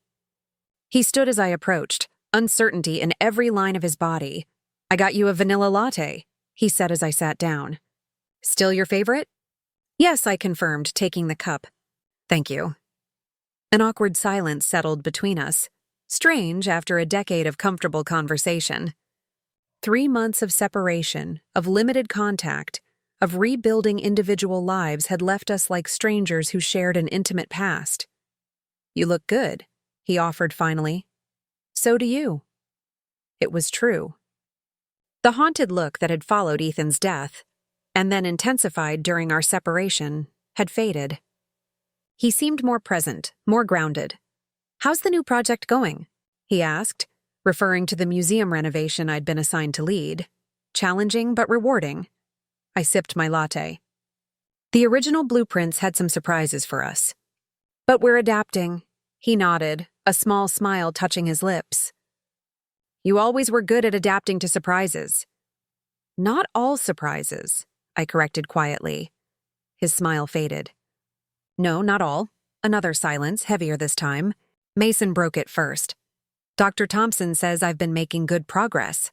He stood as I approached, uncertainty in every line of his body. I got you a vanilla latte, he said as I sat down. Still your favorite? Yes, I confirmed, taking the cup. Thank you. An awkward silence settled between us. Strange after a decade of comfortable conversation. 3 months of separation, of limited contact, of rebuilding individual lives had left us like strangers who shared an intimate past. You look good, he offered finally. So do you. It was true. The haunted look that had followed Ethan's death, and then intensified during our separation, had faded. He seemed more present, more grounded. How's the new project going? He asked, referring to the museum renovation I'd been assigned to lead. Challenging but rewarding. I sipped my latte. The original blueprints had some surprises for us. But we're adapting. He nodded, a small smile touching his lips. You always were good at adapting to surprises. Not all surprises, I corrected quietly. His smile faded. No, not all. Another silence, heavier this time. Mason broke it first. Dr. Thompson says I've been making good progress.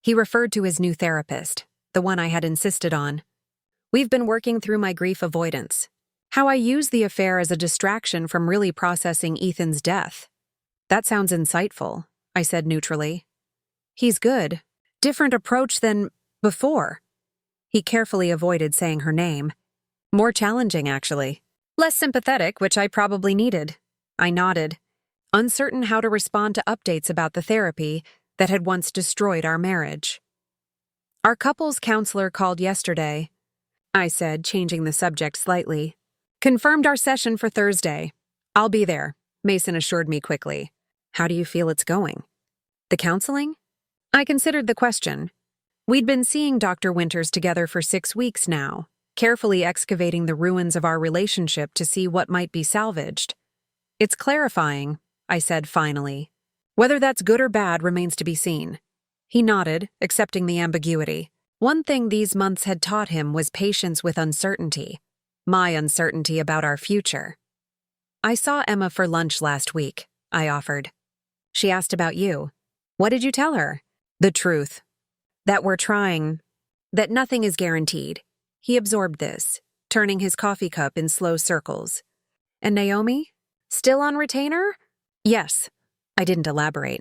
He referred to his new therapist, the one I had insisted on. We've been working through my grief avoidance. How I use the affair as a distraction from really processing Ethan's death. That sounds insightful, I said neutrally. He's good. Different approach than before. He carefully avoided saying her name. More challenging, actually. Less sympathetic, which I probably needed. I nodded, uncertain how to respond to updates about the therapy that had once destroyed our marriage. Our couples counselor called yesterday, I said, changing the subject slightly. Confirmed our session for Thursday. I'll be there, Mason assured me quickly. How do you feel it's going? The counseling? I considered the question. We'd been seeing Dr. Winters together for 6 weeks now, carefully excavating the ruins of our relationship to see what might be salvaged. It's clarifying, I said finally. Whether that's good or bad remains to be seen. He nodded, accepting the ambiguity. One thing these months had taught him was patience with uncertainty. My uncertainty about our future. I saw Emma for lunch last week, I offered. She asked about you. What did you tell her? The truth. That we're trying. That nothing is guaranteed. He absorbed this, turning his coffee cup in slow circles. And Naomi? Still on retainer? Yes. I didn't elaborate.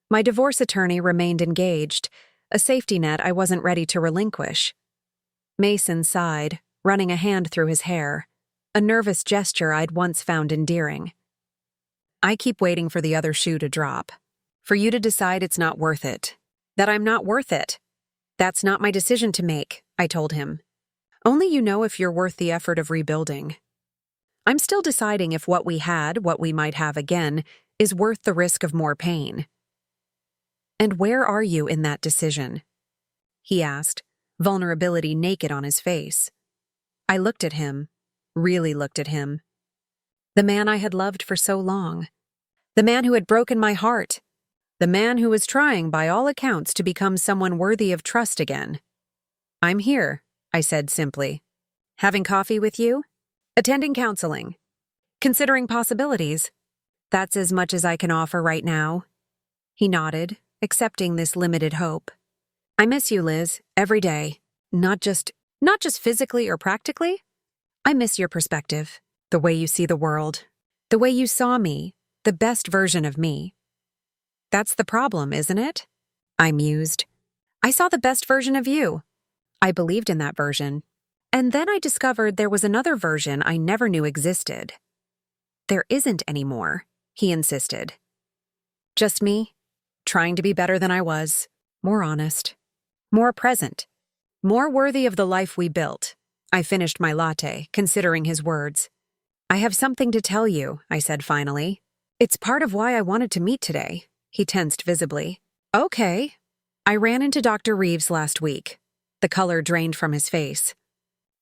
My divorce attorney remained engaged, a safety net I wasn't ready to relinquish. Mason sighed, running a hand through his hair, a nervous gesture I'd once found endearing. I keep waiting for the other shoe to drop. For you to decide it's not worth it. That I'm not worth it. That's not my decision to make, I told him. Only you know if you're worth the effort of rebuilding. I'm still deciding if what we had, what we might have again, is worth the risk of more pain. And where are you in that decision? He asked, vulnerability naked on his face. I looked at him, really looked at him. The man I had loved for so long. The man who had broken my heart. The man who was trying, by all accounts, to become someone worthy of trust again. I'm here, I said simply. Having coffee with you? Attending counseling. Considering possibilities. That's as much as I can offer right now. He nodded, accepting this limited hope. I miss you, Liz, every day. Not just physically or practically. I miss your perspective, the way you see the world, the way you saw me, the best version of me. That's the problem, isn't it? I mused. I saw the best version of you. I believed in that version. And then I discovered there was another version I never knew existed. There isn't anymore, he insisted. Just me, trying to be better than I was, more honest, more present, more worthy of the life we built. I finished my latte, considering his words. I have something to tell you, I said finally. It's part of why I wanted to meet today. He tensed visibly. Okay. I ran into Dr. Reeves last week. The color drained from his face.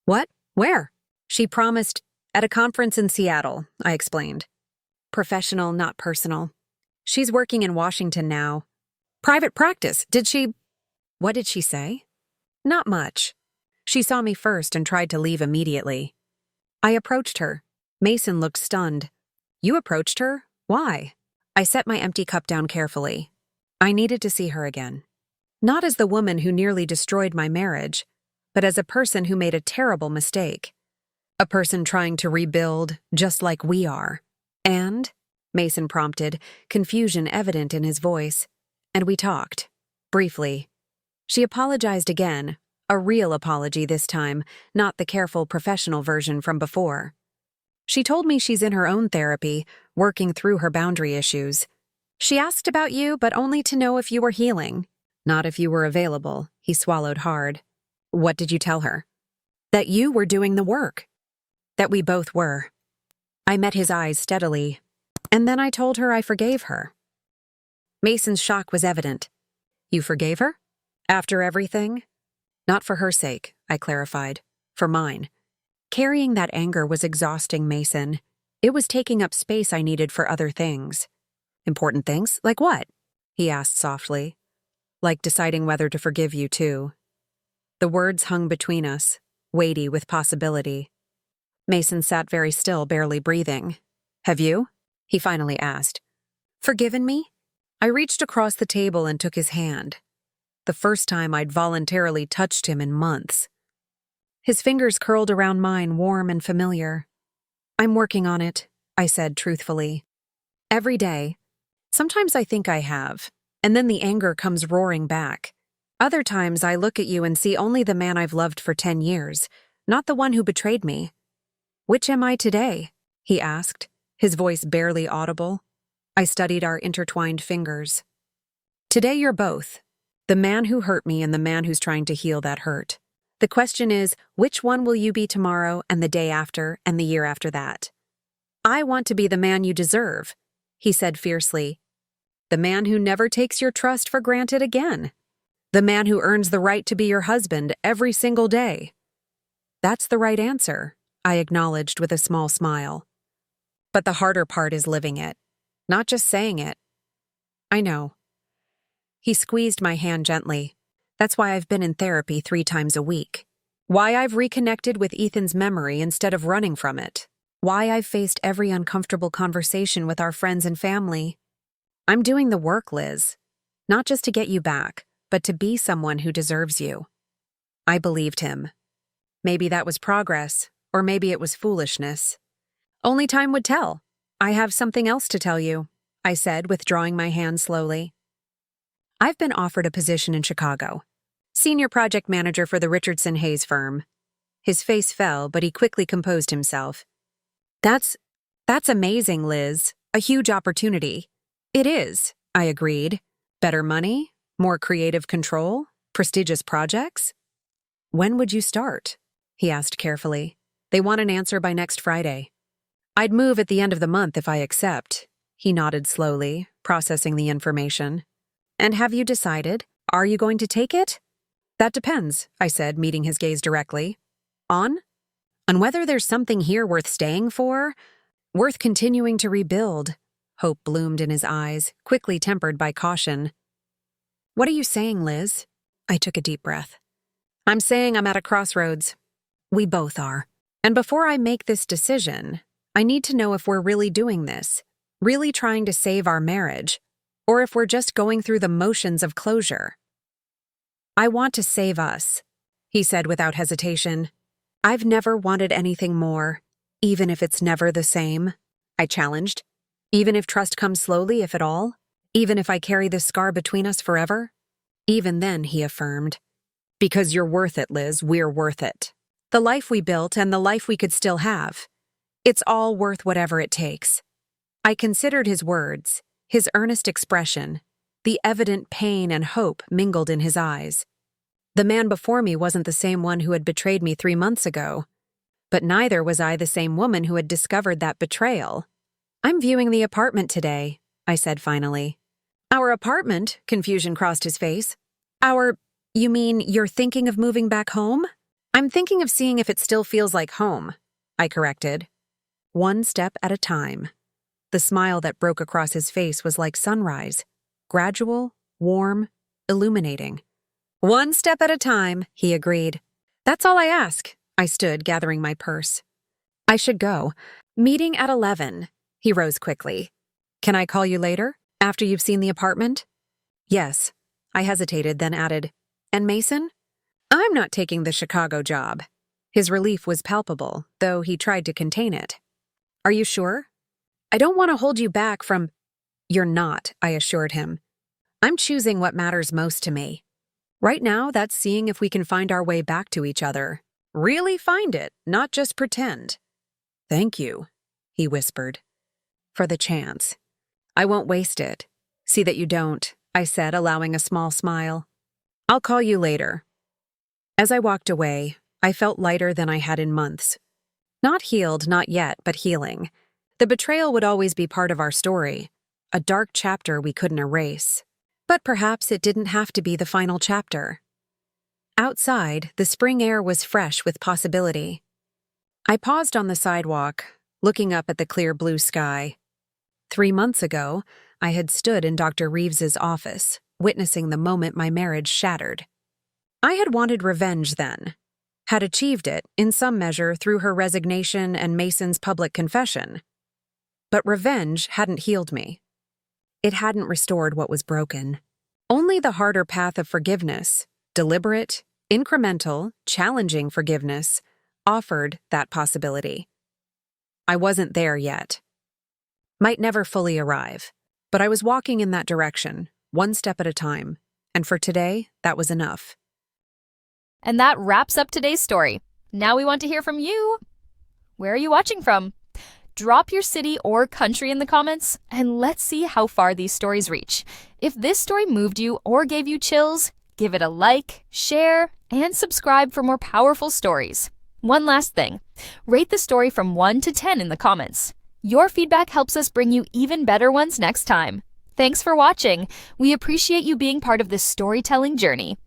What? Where? She promised, at a conference in Seattle, I explained. Professional, not personal. She's working in Washington now. Private practice, What did she say? Not much. She saw me first and tried to leave immediately. I approached her. Mason looked stunned. You approached her? Why? I set my empty cup down carefully. I needed to see her again. Not as the woman who nearly destroyed my marriage, but as a person who made a terrible mistake. A person trying to rebuild, just like we are. And, Mason prompted, confusion evident in his voice. And we talked. Briefly. She apologized again, a real apology this time, not the careful professional version from before. She told me she's in her own therapy, working through her boundary issues. She asked about you, but only to know if you were healing. Not if you were available, he swallowed hard. What did you tell her? That you were doing the work. That we both were. I met his eyes steadily, and then I told her I forgave her. Mason's shock was evident. You forgave her? After everything? Not for her sake, I clarified. For mine. Carrying that anger was exhausting, Mason. It was taking up space I needed for other things. Important things? Like what? He asked softly. Like deciding whether to forgive you, too. The words hung between us, weighty with possibility. Mason sat very still, barely breathing. Have you? He finally asked. Forgiven me? I reached across the table and took his hand. The first time I'd voluntarily touched him in months. His fingers curled around mine, warm and familiar. I'm working on it, I said truthfully. Every day. Sometimes I think I have, and then the anger comes roaring back. Other times I look at you and see only the man I've loved for 10 years, not the one who betrayed me. Which am I today? He asked, his voice barely audible. I studied our intertwined fingers. Today you're both. The man who hurt me and the man who's trying to heal that hurt. The question is, which one will you be tomorrow and the day after and the year after that? I want to be the man you deserve, he said fiercely. The man who never takes your trust for granted again. The man who earns the right to be your husband every single day. That's the right answer, I acknowledged with a small smile. But the harder part is living it, not just saying it. I know. He squeezed my hand gently. That's why I've been in therapy 3 times a week. Why I've reconnected with Ethan's memory instead of running from it. Why I've faced every uncomfortable conversation with our friends and family. I'm doing the work, Liz. Not just to get you back, but to be someone who deserves you. I believed him. Maybe that was progress, or maybe it was foolishness. Only time would tell. I have something else to tell you, I said, withdrawing my hand slowly. I've been offered a position in Chicago. Senior project manager for the Richardson Hayes firm. His face fell, but he quickly composed himself. That's amazing, Liz. A huge opportunity. It is, I agreed. Better money? More creative control? Prestigious projects? When would you start? He asked carefully. They want an answer by next Friday. I'd move at the end of the month if I accept. He nodded slowly, processing the information. And have you decided? Are you going to take it? That depends, I said, meeting his gaze directly. On whether there's something here worth staying for, worth continuing to rebuild. Hope bloomed in his eyes, quickly tempered by caution. What are you saying, Liz? I took a deep breath. I'm saying I'm at a crossroads. We both are. And before I make this decision, I need to know if we're really doing this, really trying to save our marriage, or if we're just going through the motions of closure. I want to save us, he said without hesitation. I've never wanted anything more, even if it's never the same, I challenged. Even if trust comes slowly, if at all? Even if I carry this scar between us forever? Even then, he affirmed. Because you're worth it, Liz, we're worth it. The life we built and the life we could still have. It's all worth whatever it takes. I considered his words, his earnest expression, the evident pain and hope mingled in his eyes. The man before me wasn't the same one who had betrayed me 3 months ago, but neither was I the same woman who had discovered that betrayal. I'm viewing the apartment today, I said finally. Our apartment? Confusion crossed his face. You mean you're thinking of moving back home? I'm thinking of seeing if it still feels like home, I corrected. One step at a time. The smile that broke across his face was like sunrise, gradual, warm, illuminating. One step at a time, he agreed. That's all I ask. I stood, gathering my purse. I should go. Meeting at 11. He rose quickly. Can I call you later, after you've seen the apartment? Yes. I hesitated, then added, And Mason? I'm not taking the Chicago job. His relief was palpable, though he tried to contain it. Are you sure? I don't want to hold you back from... You're not, I assured him. I'm choosing what matters most to me. Right now, that's seeing if we can find our way back to each other. Really find it, not just pretend. Thank you, he whispered. For the chance. I won't waste it. See that you don't, I said, allowing a small smile. I'll call you later. As I walked away, I felt lighter than I had in months. Not healed, not yet, but healing. The betrayal would always be part of our story, a dark chapter we couldn't erase. But perhaps it didn't have to be the final chapter. Outside, the spring air was fresh with possibility. I paused on the sidewalk, looking up at the clear blue sky. 3 months ago, I had stood in Dr. Reeves's office, witnessing the moment my marriage shattered. I had wanted revenge then, had achieved it, in some measure, through her resignation and Mason's public confession. But revenge hadn't healed me. It hadn't restored what was broken. Only the harder path of forgiveness, deliberate, incremental, challenging forgiveness, offered that possibility. I wasn't there yet. Might never fully arrive, but I was walking in that direction, one step at a time, and for today, that was enough. And that wraps up today's story. Now we want to hear from you. Where are you watching from? Drop your city or country in the comments, and let's see how far these stories reach. If this story moved you or gave you chills, give it a like, share, and subscribe for more powerful stories. One last thing, rate the story from 1 to 10 in the comments. Your feedback helps us bring you even better ones next time. Thanks for watching. We appreciate you being part of this storytelling journey.